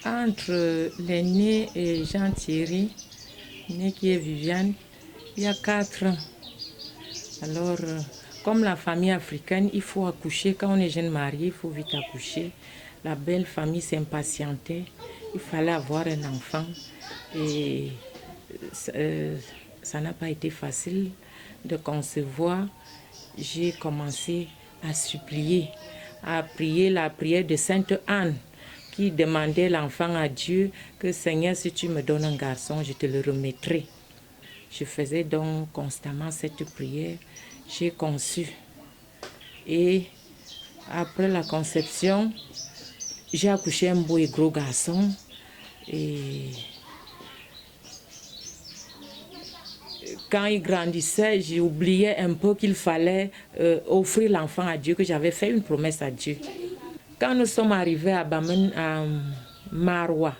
Entre l'aîné et Jean-Thierry, né qui est Viviane, il y a 4 ans. Alors, comme la famille africaine, il faut accoucher. Quand on est jeune marié, il faut vite accoucher. La belle famille s'impatientait. Il fallait avoir un enfant. Et ça n'a pas été facile de concevoir. J'ai commencé à supplier, à prier la prière de Sainte Anne, qui demandait l'enfant à Dieu que Seigneur, si tu me donnes un garçon, je te le remettrai. Je faisais donc constamment cette prière. J'ai conçu. Et après la conception, j'ai accouché un beau et gros garçon. Et quand il grandissait, j'ai oublié un peu qu'il fallait offrir l'enfant à Dieu, que j'avais fait une promesse à Dieu. Quand nous sommes arrivés à Bamen, à Maroua,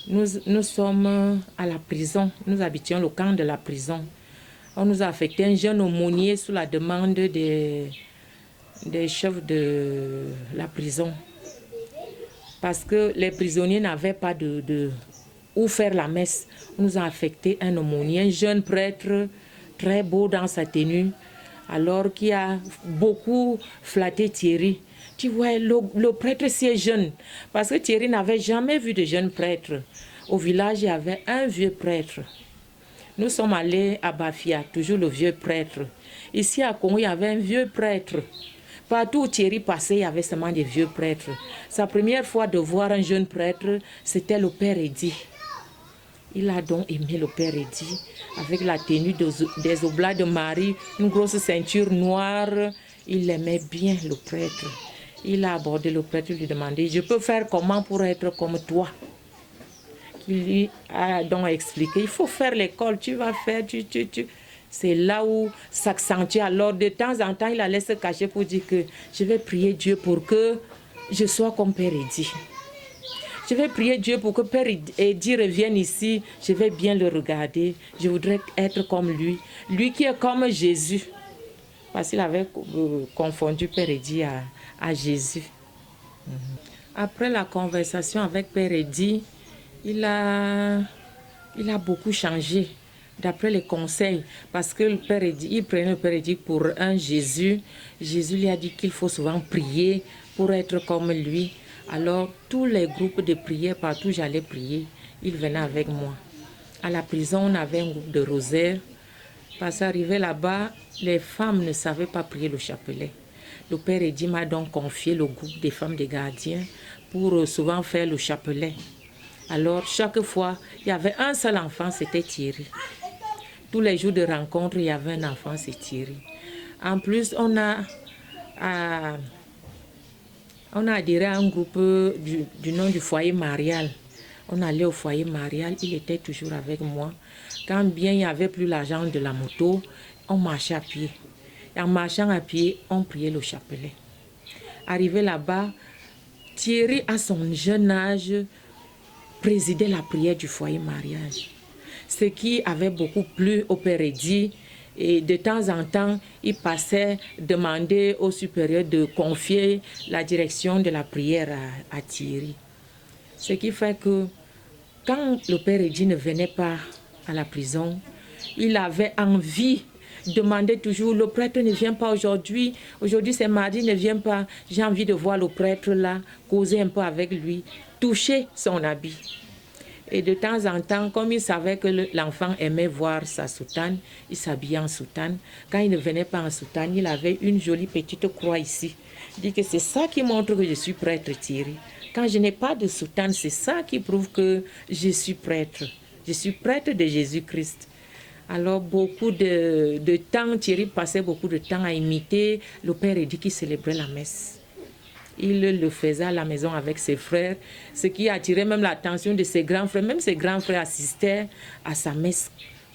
nous sommes à la prison. Nous habitions le camp de la prison. On nous a affecté un jeune aumônier sous la demande des chefs de la prison. Parce que les prisonniers n'avaient pas où faire la messe. On nous a affecté un aumônier, un jeune prêtre, très beau dans sa tenue, alors qui a beaucoup flatté Thierry. Tu vois, le prêtre si est jeune, parce que Thierry n'avait jamais vu de jeune prêtre. Au village, il y avait un vieux prêtre. Nous sommes allés à Bafia, toujours le vieux prêtre. Ici à Congo, il y avait un vieux prêtre. Partout où Thierry passait, il y avait seulement des vieux prêtres. Sa première fois de voir un jeune prêtre, c'était le Père Eddy. Il a donc aimé le Père Eddy, avec la tenue des Oblats de Marie, une grosse ceinture noire. Il aimait bien le prêtre. Il a abordé le prêtre, lui demandé, je peux faire comment pour être comme toi? Il lui a donc expliqué, il faut faire l'école, tu vas faire, C'est là où s'accentue. Alors de temps en temps, il allait se cacher pour dire que je vais prier Dieu pour que je sois comme Père Eddy. Je vais prier Dieu pour que Père Eddy revienne ici. Je vais bien le regarder. Je voudrais être comme lui. Lui qui est comme Jésus. Parce qu'il avait confondu Père Eddy à Jésus. Après la conversation avec Père Eddy, il a beaucoup changé. D'après les conseils, parce que le Père Eddy, il prenait le Père Eddy pour un Jésus. Jésus lui a dit qu'il faut souvent prier pour être comme lui. Alors, tous les groupes de prière, partout où j'allais prier, il venait avec moi. À la prison, on avait un groupe de rosaire. Parce qu'arrivé là-bas, les femmes ne savaient pas prier le chapelet. Le Père Eddy m'a donc confié le groupe des femmes des gardiens pour souvent faire le chapelet. Alors, chaque fois, il y avait un seul enfant, c'était Thierry. Tous les jours de rencontre, il y avait un enfant, c'est Thierry. En plus, on a adhéré à un groupe du nom du foyer marial. On allait au foyer marial, il était toujours avec moi. Quand bien il n'y avait plus l'argent de la moto, on marchait à pied. Et en marchant à pied, on priait le chapelet. Arrivé là-bas, Thierry, à son jeune âge, présidait la prière du foyer mariage. Ce qui avait beaucoup plu au Père Eddy. Et de temps en temps, il passait demander au supérieur de confier la direction de la prière à Thierry. Ce qui fait que quand le Père Eddy ne venait pas à la prison, il avait envie de demander toujours, le prêtre ne vient pas aujourd'hui, aujourd'hui c'est mardi, ne vient pas, j'ai envie de voir le prêtre là, causer un peu avec lui, toucher son habit. Et de temps en temps, comme il savait que l'enfant aimait voir sa soutane, il s'habillait en soutane. Quand il ne venait pas en soutane, il avait une jolie petite croix ici. Il dit que c'est ça qui montre que je suis prêtre, Thierry. Quand je n'ai pas de soutane, c'est ça qui prouve que je suis prêtre. Je suis prêtre de Jésus-Christ. Alors, beaucoup de temps, Thierry passait beaucoup de temps à imiter le Père Eddy qui célébrait la messe. Il le faisait à la maison avec ses frères, ce qui attirait même l'attention de ses grands frères. Même ses grands frères assistaient à sa messe.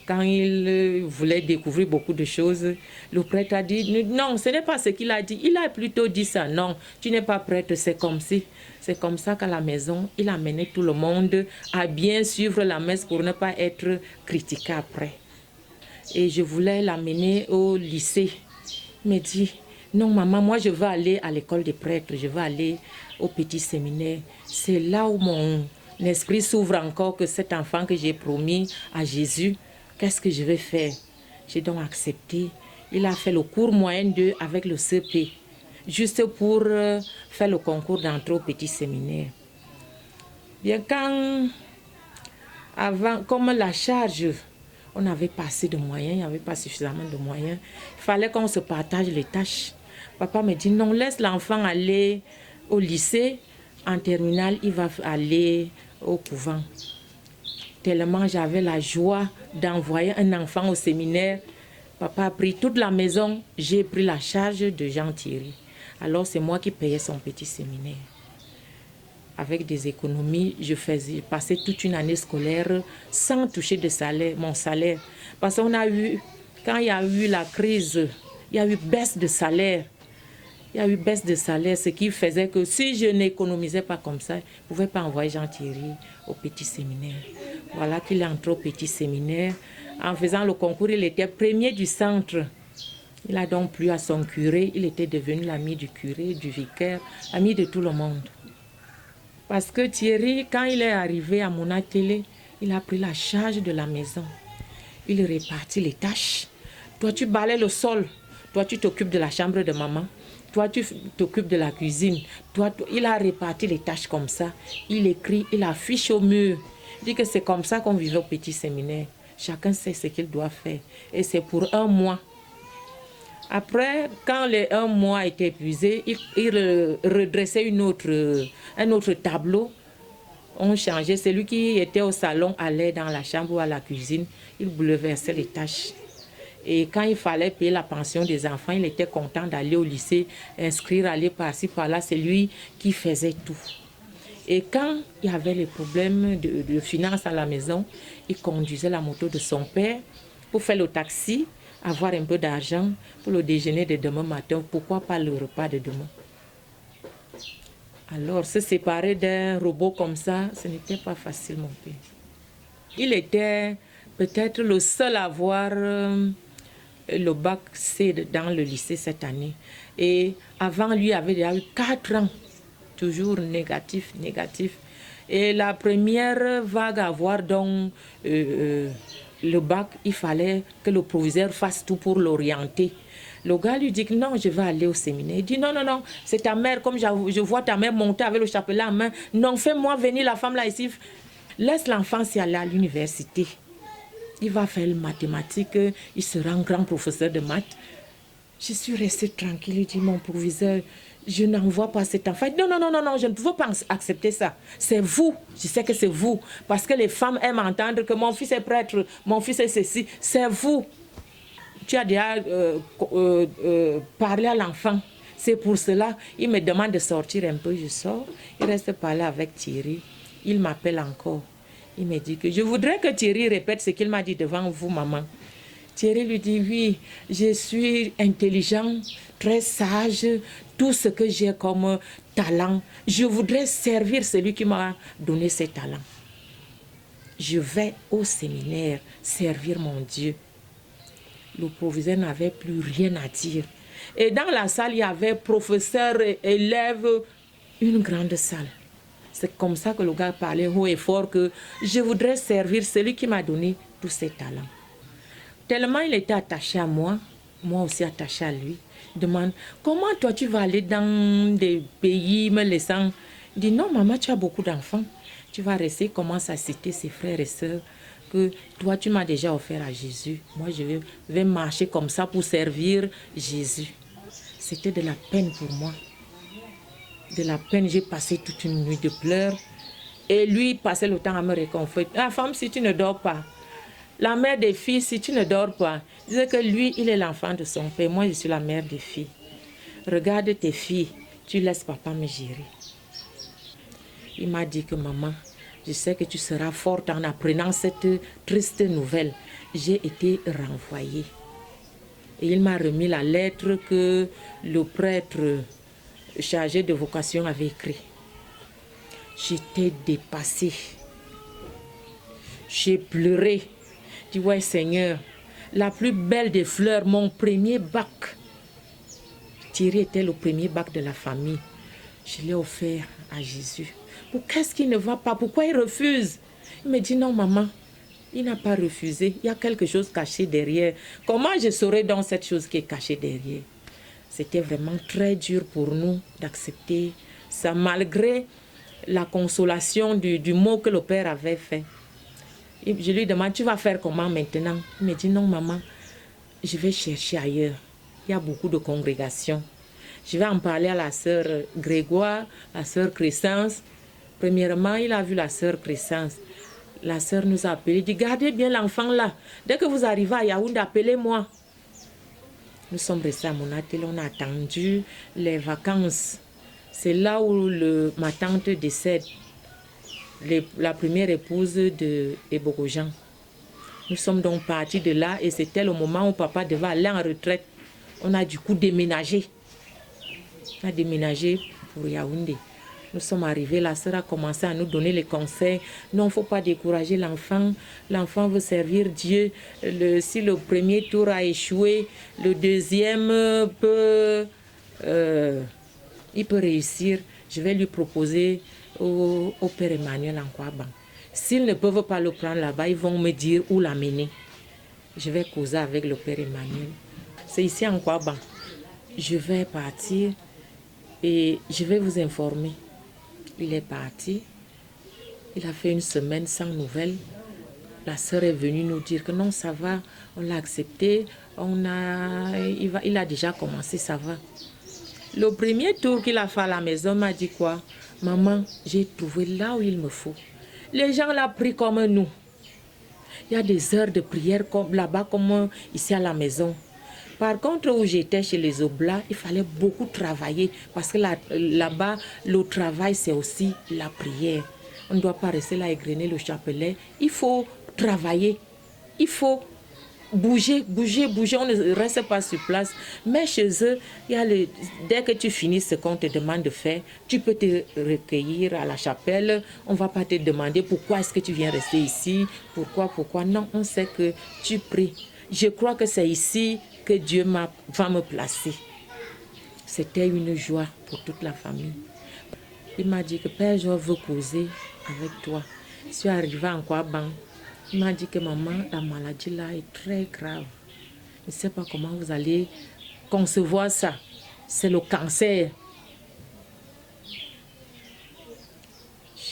Quand il voulait découvrir beaucoup de choses, le prêtre a dit, non, ce n'est pas ce qu'il a dit. Il a plutôt dit ça, non, tu n'es pas prêtre, c'est comme si. C'est comme ça qu'à la maison, il amenait tout le monde à bien suivre la messe pour ne pas être critiqué après. Et je voulais l'amener au lycée. Il me dit, Non, maman, moi, je veux aller à l'école des prêtres, je veux aller au petit séminaire. C'est là où mon l'esprit s'ouvre encore que cet enfant que j'ai promis à Jésus, qu'est-ce que je vais faire? J'ai donc accepté. Il a fait le cours moyen 2 avec le CP, juste pour faire le concours d'entrée au petit séminaire. Bien, avant, comme la charge, on n'avait pas assez de moyens, il n'y avait pas suffisamment de moyens, il fallait qu'on se partage les tâches. Papa me dit non, laisse l'enfant aller au lycée, en terminale, il va aller au couvent. Tellement j'avais la joie d'envoyer un enfant au séminaire. Papa a pris toute la maison, j'ai pris la charge de Jean Thierry. Alors c'est moi qui payais son petit séminaire. Avec des économies, je passais toute une année scolaire sans toucher de salaire, mon salaire. Parce qu'on a eu, quand il y a eu la crise, il y a eu baisse de salaire. Il y a eu baisse de salaire, ce qui faisait que si je n'économisais pas comme ça, je ne pouvais pas envoyer Jean Thierry au petit séminaire. Voilà qu'il est entré au petit séminaire. En faisant le concours, il était premier du centre. Il a donc plu à son curé. Il était devenu l'ami du curé, du vicaire, ami de tout le monde. Parce que Thierry, quand il est arrivé à mon atelier, il a pris la charge de la maison. Il répartit les tâches. Toi, tu balais le sol. Toi, tu t'occupes de la chambre de maman. Toi, tu t'occupes de la cuisine. Toi, il a réparti les tâches comme ça. Il écrit, il affiche au mur. Il dit que c'est comme ça qu'on vivait au petit séminaire. Chacun sait ce qu'il doit faire. Et c'est pour 1 mois. Après, quand les 1 mois étaient épuisés, il redressait un autre tableau. On changeait. Celui qui était au salon allait dans la chambre ou à la cuisine. Il bouleversait les tâches. Et quand il fallait payer la pension des enfants, il était content d'aller au lycée, inscrire, aller par-ci, par-là. C'est lui qui faisait tout. Et quand il y avait les problèmes de finances à la maison, il conduisait la moto de son père pour faire le taxi, avoir un peu d'argent pour le déjeuner de demain matin. Pourquoi pas le repas de demain? Alors, se séparer d'un robot comme ça, ce n'était pas facile, mon père. Il était peut-être le seul à avoir le bac C dans le lycée cette année. Et avant lui, il avait déjà eu 4 ans, toujours négatif. Et la première vague à avoir donc le bac, il fallait que le proviseur fasse tout pour l'orienter. Le gars lui dit que non, je vais aller au séminaire. Il dit non, c'est ta mère, comme je vois ta mère monter avec le chapelet en main. Non, fais-moi venir la femme là ici. Laisse l'enfant s'y aller à l'université. Il va faire les mathématiques, il sera un grand professeur de maths. Je suis restée tranquille, il dit mon proviseur, je n'envoie pas cet enfant. Non, je ne peux pas accepter ça. C'est vous, je sais que c'est vous. Parce que les femmes aiment entendre que mon fils est prêtre, mon fils est ceci. C'est vous. Tu as déjà parlé à l'enfant. C'est pour cela, il me demande de sortir un peu, je sors. Il reste parler avec Thierry. Il m'appelle encore. Il me dit que je voudrais que Thierry répète ce qu'il m'a dit devant vous, maman. Thierry lui dit, oui, je suis intelligent, très sage, tout ce que j'ai comme talent. Je voudrais servir celui qui m'a donné ces talents. Je vais au séminaire servir mon Dieu. Le proviseur n'avait plus rien à dire. Et dans la salle, il y avait professeurs, élèves, une grande salle. C'est comme ça que le gars parlait haut et fort que je voudrais servir celui qui m'a donné tous ses talents. Tellement il était attaché à moi, moi aussi attaché à lui. Il demande, comment toi tu vas aller dans des pays me laissant? Il dit, non maman, tu as beaucoup d'enfants. Tu vas rester, commence à citer ses frères et sœurs que toi tu m'as déjà offert à Jésus. Moi je vais marcher comme ça pour servir Jésus. C'était de la peine pour moi. De la peine, j'ai passé toute une nuit de pleurs. Et lui passait le temps à me réconforter. La femme, si tu ne dors pas. La mère des filles, si tu ne dors pas. Il disait que lui, il est l'enfant de son père. Moi, je suis la mère des filles. Regarde tes filles. Tu laisses papa me gérer. Il m'a dit que maman, je sais que tu seras forte en apprenant cette triste nouvelle. J'ai été renvoyée. Et il m'a remis la lettre que le prêtre chargé de vocation avait écrit. J'étais dépassée. J'ai pleuré. Je dis, ouais Seigneur, la plus belle des fleurs, mon premier bac. Thierry était le premier bac de la famille. Je l'ai offert à Jésus. Qu'est-ce qui ne va pas? Pourquoi il refuse? Il me dit non maman, il n'a pas refusé. Il y a quelque chose caché derrière. Comment je saurais donc cette chose qui est cachée derrière? C'était vraiment très dur pour nous d'accepter ça, malgré la consolation du mot que le père avait fait. Et je lui demande, tu vas faire comment maintenant? Il me dit, non maman, je vais chercher ailleurs. Il y a beaucoup de congrégations. Je vais en parler à la sœur Grégoire, la sœur Crescence. Premièrement, il a vu la sœur Crescence. La sœur nous a appelé, dit, gardez bien l'enfant là. Dès que vous arrivez à Yaoundé, appelez-moi. Nous sommes restés à Monatel, on a attendu les vacances. C'est là où ma tante décède, la première épouse de Ebogojan. Nous sommes donc partis de là et c'était le moment où papa devait aller en retraite. On a du coup déménagé. On a déménagé pour Yaoundé. Nous sommes arrivés, la sœur a commencé à nous donner les conseils. Non, il ne faut pas décourager l'enfant. L'enfant veut servir Dieu. Si le premier tour a échoué, le deuxième il peut réussir. Je vais lui proposer au père Emmanuel en Kouaban. S'ils ne peuvent pas le prendre là-bas, ils vont me dire où l'amener. Je vais causer avec le père Emmanuel. C'est ici en Kouaban. Je vais partir et je vais vous informer. Il est parti. Il a fait une semaine sans nouvelles. La sœur est venue nous dire que non, ça va. On l'a accepté. Il a déjà commencé, ça va. Le premier tour qu'il a fait à la maison m'a dit quoi? Maman, j'ai trouvé là où il me faut. Les gens l'ont pris comme nous. Il y a des heures de prière là-bas comme ici à la maison. Par contre, où j'étais chez les Oblats, il fallait beaucoup travailler parce que là-bas, le travail, c'est aussi la prière. On ne doit pas rester là et égrener le chapelet. Il faut travailler. Il faut bouger. On ne reste pas sur place. Mais chez eux, dès que tu finis ce qu'on te demande de faire, tu peux te recueillir à la chapelle. On ne va pas te demander pourquoi est-ce que tu viens rester ici. Pourquoi. Non, on sait que tu pries. Je crois que c'est ici que Dieu va me placer. C'était une joie pour toute la famille. Il m'a dit que Père, je veux causer avec toi. Je suis arrivée en Kouaban. Il m'a dit que maman, la maladie là est très grave. Je ne sais pas comment vous allez concevoir ça. C'est le cancer.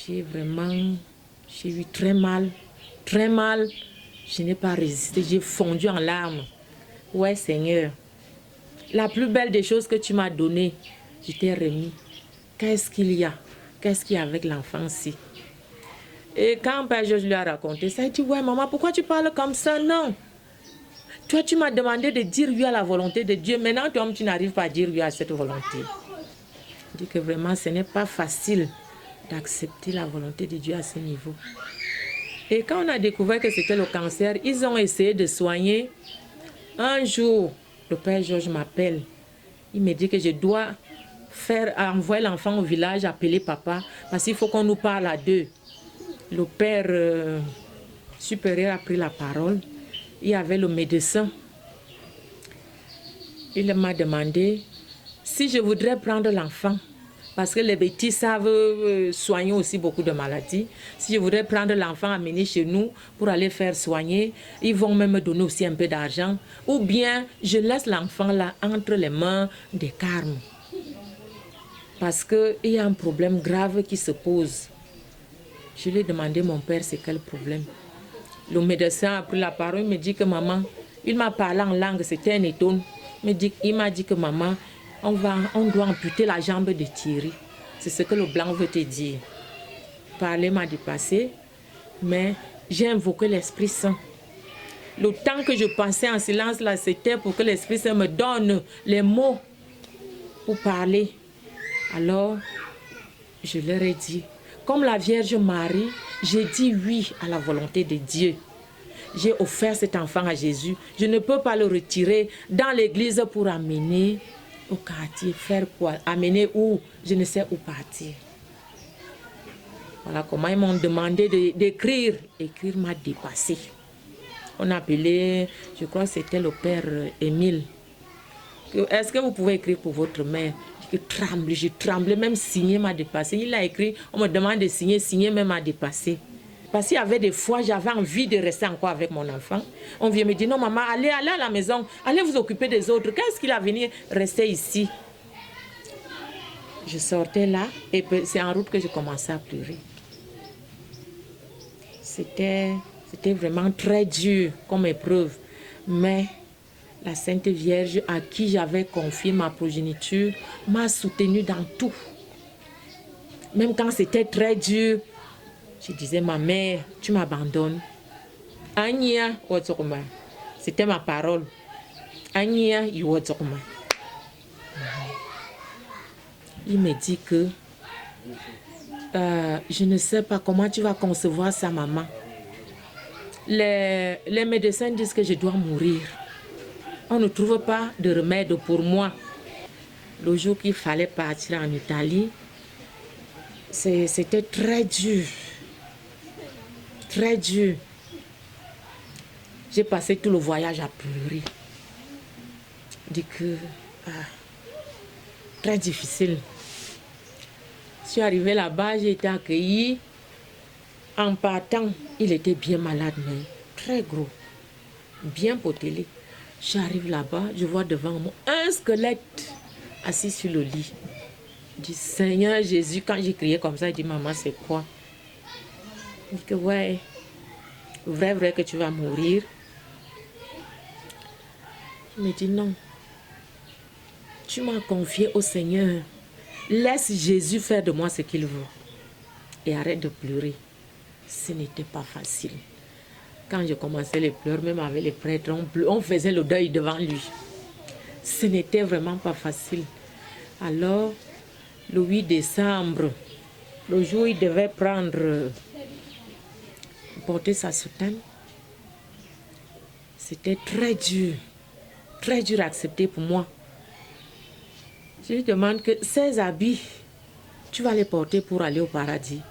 J'ai eu très mal. Très mal. Je n'ai pas résisté. J'ai fondu en larmes. Ouais, Seigneur. La plus belle des choses que tu m'as données, je t'ai remis. Qu'est-ce qu'il y a? Qu'est-ce qu'il y a avec l'enfant-ci? Et quand Père Georges lui a raconté ça, il dit, ouais, maman, pourquoi tu parles comme ça? Non. Toi, tu m'as demandé de dire oui à la volonté de Dieu. Maintenant, toi, tu n'arrives pas à dire oui à cette volonté. Il dit que vraiment, ce n'est pas facile d'accepter la volonté de Dieu à ce niveau. Et quand on a découvert que c'était le cancer, ils ont essayé de soigner. Un jour, le Père Georges m'appelle. Il me dit que je dois envoyer l'enfant au village, appeler papa, parce qu'il faut qu'on nous parle à deux. Le père supérieur a pris la parole. Il y avait le médecin. Il m'a demandé si je voudrais prendre l'enfant, parce que les bêtises savent soigner aussi beaucoup de maladies. Si je voudrais prendre l'enfant, amener chez nous pour aller faire soigner, ils vont même me donner aussi un peu d'argent. Ou bien, je laisse l'enfant là entre les mains des carmes. Parce qu'il y a un problème grave qui se pose. Je lui ai demandé, mon père, c'est quel problème? Le médecin a pris la parole, il me dit que maman, il m'a parlé en langue, c'était un étonne. Il m'a dit que maman, on doit amputer la jambe de Thierry. C'est ce que le blanc veut te dire. Parler m'a dépassé, mais j'ai invoqué l'Esprit Saint. Le temps que je passais en silence là, c'était pour que l'Esprit Saint me donne les mots pour parler. Alors, je leur ai dit, comme la Vierge Marie, j'ai dit oui à la volonté de Dieu. J'ai offert cet enfant à Jésus. Je ne peux pas le retirer dans l'église pour amener au quartier. Faire quoi? Amener où? Je ne sais où partir. Voilà comment ils m'ont demandé d'écrire. Écrire m'a dépassé. On a appelé, je crois que c'était le père Émile. Est-ce que vous pouvez écrire pour votre mère? Je tremblais, même signer m'a dépassé. Il a écrit, on me demande de signer même m'a dépassé. Parce qu'il y avait des fois, j'avais envie de rester encore avec mon enfant. On vient me dire, non maman, allez à la maison, allez vous occuper des autres. Qu'est-ce qu'il a venu rester ici? Je sortais là et c'est en route que je commençais à pleurer. C'était vraiment très dur comme épreuve. Mais la Sainte Vierge à qui j'avais confié ma progéniture m'a soutenue dans tout. Même quand c'était très dur, je disais, ma mère, tu m'abandonnes. Anya, c'était ma parole. Anya, il me dit que je ne sais pas comment tu vas concevoir ça, maman. Les médecins disent que je dois mourir. On ne trouve pas de remède pour moi. Le jour qu'il fallait partir en Italie, c'était très dur. Très dur. J'ai passé tout le voyage à pleurer. Dit que très difficile. Je suis arrivée là-bas, j'ai été accueillie. En partant, il était bien malade, mais très gros, bien potelé. J'arrive là-bas, je vois devant moi un squelette assis sur le lit. Je dis, Seigneur Jésus, quand j'ai crié comme ça, je dis, maman, c'est quoi? Il dit que ouais, vrai que tu vas mourir. Je me dis, non, tu m'as confié au Seigneur. Laisse Jésus faire de moi ce qu'il veut. Et arrête de pleurer. Ce n'était pas facile. Quand je commençais les pleurs, même avec les prêtres, on faisait le deuil devant lui. Ce n'était vraiment pas facile. Alors, le 8 décembre, le jour où il devait porter sa soutane, c'était très dur à accepter pour moi. Je lui demande que ces habits, tu vas les porter pour aller au paradis.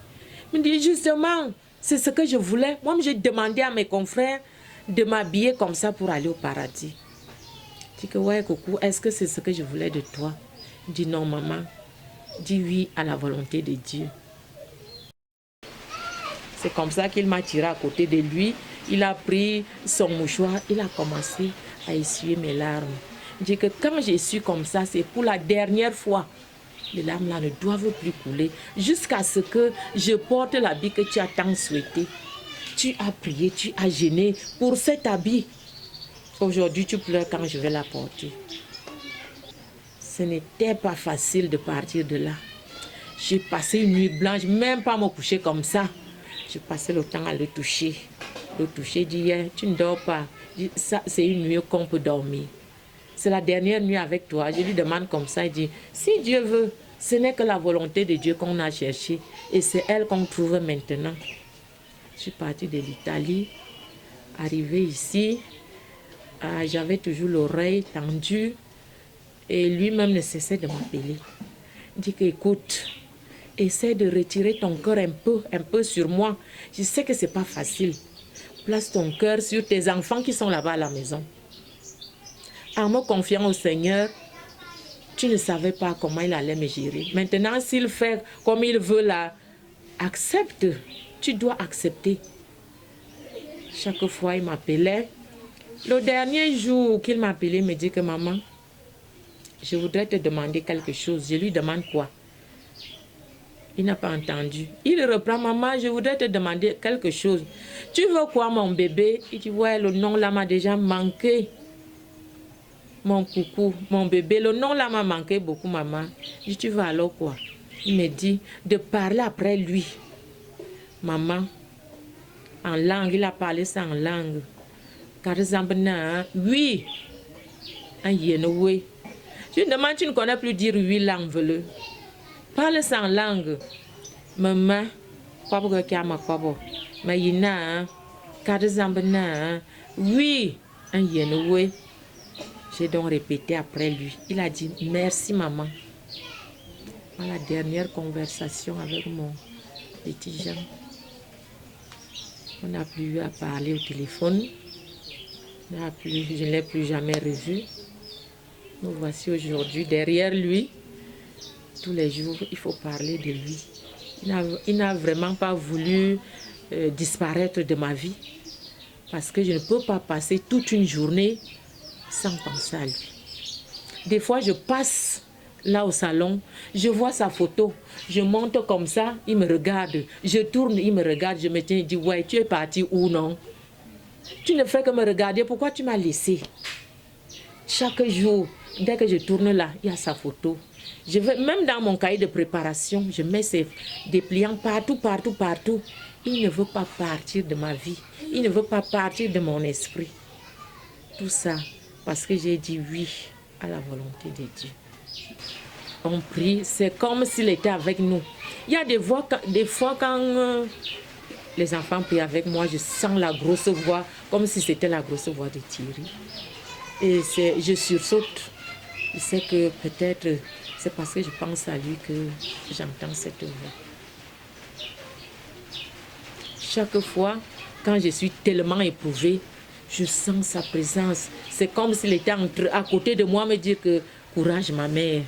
Il me dit justement, c'est ce que je voulais. Moi, j'ai demandé à mes confrères de m'habiller comme ça pour aller au paradis. Je dis que ouais, coucou, est-ce que c'est ce que je voulais de toi? Il dit non, maman. Dis oui à la volonté de Dieu. C'est comme ça qu'il m'a tiré à côté de lui. Il a pris son mouchoir, il a commencé à essuyer mes larmes. Je dis que quand j'ai su comme ça, c'est pour la dernière fois. Les larmes là ne doivent plus couler jusqu'à ce que je porte l'habit que tu as tant souhaité. Tu as prié, tu as gêné pour cet habit. Aujourd'hui, tu pleures quand je vais la porter. Ce n'était pas facile de partir de là. J'ai passé une nuit blanche, même pas me coucher comme ça. J'ai passé le temps à le toucher. Le toucher, dit, tu ne dors pas. Ça, c'est une nuit qu'on peut dormir. C'est la dernière nuit avec toi. Je lui demande comme ça, il dit, si Dieu veut, ce n'est que la volonté de Dieu qu'on a cherchée. Et c'est elle qu'on trouve maintenant. Je suis partie de l'Italie, arrivée ici. J'avais toujours l'oreille tendue. Et lui-même ne cessait de m'appeler. Il dit que, écoute, essaie de retirer ton cœur un peu sur moi. Je sais que ce n'est pas facile. Place ton cœur sur tes enfants qui sont là-bas à la maison. En me confiant au Seigneur, tu ne savais pas comment il allait me gérer. Maintenant, s'il fait comme il veut là, accepte. Tu dois accepter. Chaque fois, il m'appelait. Le dernier jour qu'il m'appelait, il me dit que maman, je voudrais te demander quelque chose. Je lui demande quoi? Il n'a pas entendu. Il reprend, maman, je voudrais te demander quelque chose. Tu veux quoi, mon bébé? Il dit, ouais, le nom là m'a déjà manqué. Mon coucou, mon bébé, le nom là m'a manqué beaucoup, maman. Je dis, tu veux alors quoi? Il me dit de parler après lui. Maman, en langue, il a parlé ça en langue. Par exemple, oui, un yenoué. Je lui demande, tu ne connais plus dire oui langue, veut-le. Parle ça en langue. Maman, quoi pour que ma quoi mais il n'a par exemple, oui, un yenoué. J'ai donc répété après lui. Il a dit merci maman. À la dernière conversation avec mon petit Jean, on n'a plus eu à parler au téléphone. Je ne l'ai plus jamais revu. Nous voici aujourd'hui derrière lui. Tous les jours, il faut parler de lui. Il n'a vraiment pas voulu disparaître de ma vie parce que je ne peux pas passer toute une journée sans penser à lui. Des fois, je passe là au salon, je vois sa photo, je monte comme ça, il me regarde, je tourne, il me regarde, je me tiens, il dit, ouais, tu es parti où non? Tu ne fais que me regarder, pourquoi tu m'as laissé? Chaque jour, dès que je tourne là, il y a sa photo. Je vais, même dans mon cahier de préparation, je mets ses dépliants partout, partout, partout. Il ne veut pas partir de ma vie. Il ne veut pas partir de mon esprit. Tout ça parce que j'ai dit oui à la volonté de Dieu. On prie, c'est comme s'il était avec nous. Il y a des fois quand les enfants prient avec moi, je sens la grosse voix, comme si c'était la grosse voix de Thierry. Et je sursaute. Je sais que peut-être c'est parce que je pense à lui que j'entends cette voix. Chaque fois, quand je suis tellement éprouvée, je sens sa présence. C'est comme s'il était à côté de moi me dire que courage ma mère,